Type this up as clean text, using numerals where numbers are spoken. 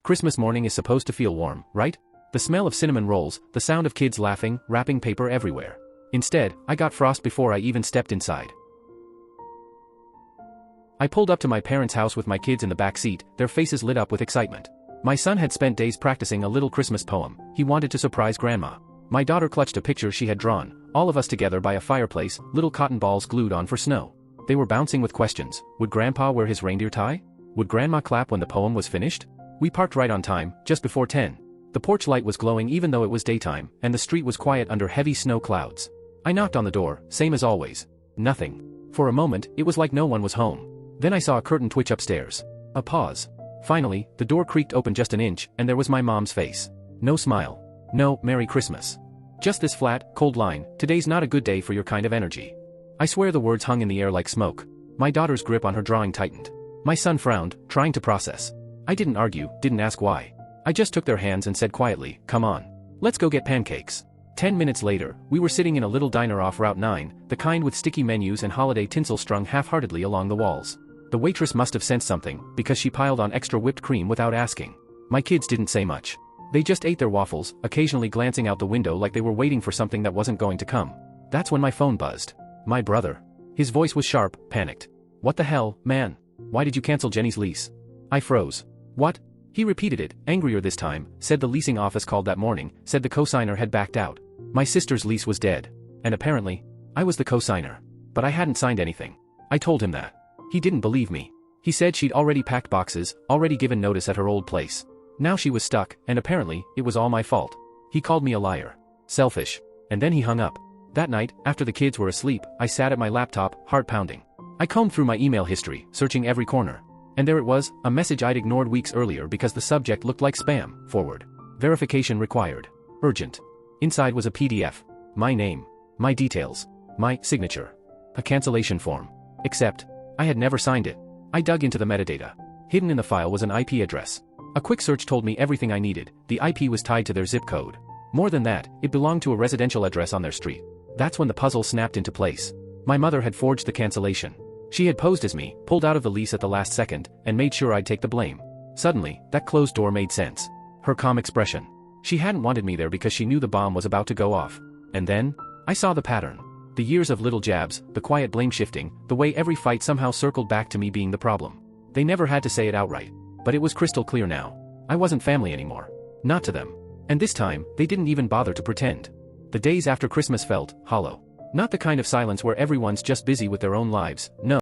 Christmas morning is supposed to feel warm, right? The smell of cinnamon rolls, the sound of kids laughing, wrapping paper everywhere. Instead, I got frost before I even stepped inside. I pulled up to my parents' house with my kids in the back seat, their faces lit up with excitement. My son had spent days practicing a little Christmas poem. He wanted to surprise Grandma. My daughter clutched a picture she had drawn, all of us together by a fireplace, little cotton balls glued on for snow. They were bouncing with questions. Would Grandpa wear his reindeer tie? Would Grandma clap when the poem was finished? We parked right on time, just before 10. The porch light was glowing even though it was daytime, and the street was quiet under heavy snow clouds. I knocked on the door, same as always. Nothing. For a moment, it was like no one was home. Then I saw a curtain twitch upstairs. A pause. Finally, the door creaked open just an inch, and there was my mom's face. No smile. No, Merry Christmas. Just this flat, cold line, today's not a good day for your kind of energy. I swear the words hung in the air like smoke. My daughter's grip on her drawing tightened. My son frowned, trying to process. I didn't argue, didn't ask why. I just took their hands and said quietly, come on. Let's go get pancakes. 10 minutes later, we were sitting in a little diner off Route 9, the kind with sticky menus and holiday tinsel strung half-heartedly along the walls. The waitress must have sensed something, because she piled on extra whipped cream without asking. My kids didn't say much. They just ate their waffles, occasionally glancing out the window like they were waiting for something that wasn't going to come. That's when my phone buzzed. My brother. His voice was sharp, panicked. What the hell, man? Why did you cancel Jenny's lease? I froze. What? He repeated it, angrier this time, said the leasing office called that morning, said the co-signer had backed out. My sister's lease was dead. And apparently, I was the co-signer. But I hadn't signed anything. I told him that. He didn't believe me. He said she'd already packed boxes, already given notice at her old place. Now she was stuck, and apparently, it was all my fault. He called me a liar. Selfish. And then he hung up. That night, after the kids were asleep, I sat at my laptop, heart pounding. I combed through my email history, searching every corner. And there it was, a message I'd ignored weeks earlier because the subject looked like spam. Forward. Verification required. Urgent. Inside was a PDF. My name. My details. My signature. A cancellation form. Except, I had never signed it. I dug into the metadata. Hidden in the file was an IP address. A quick search told me everything I needed. The IP was tied to their zip code. More than that, it belonged to a residential address on their street. That's when the puzzle snapped into place. My mother had forged the cancellation. She had posed as me, pulled out of the lease at the last second, and made sure I'd take the blame. Suddenly, that closed door made sense. Her calm expression. She hadn't wanted me there because she knew the bomb was about to go off. And then, I saw the pattern. The years of little jabs, the quiet blame shifting, the way every fight somehow circled back to me being the problem. They never had to say it outright. But it was crystal clear now. I wasn't family anymore. Not to them. And this time, they didn't even bother to pretend. The days after Christmas felt hollow. Not the kind of silence where everyone's just busy with their own lives, no.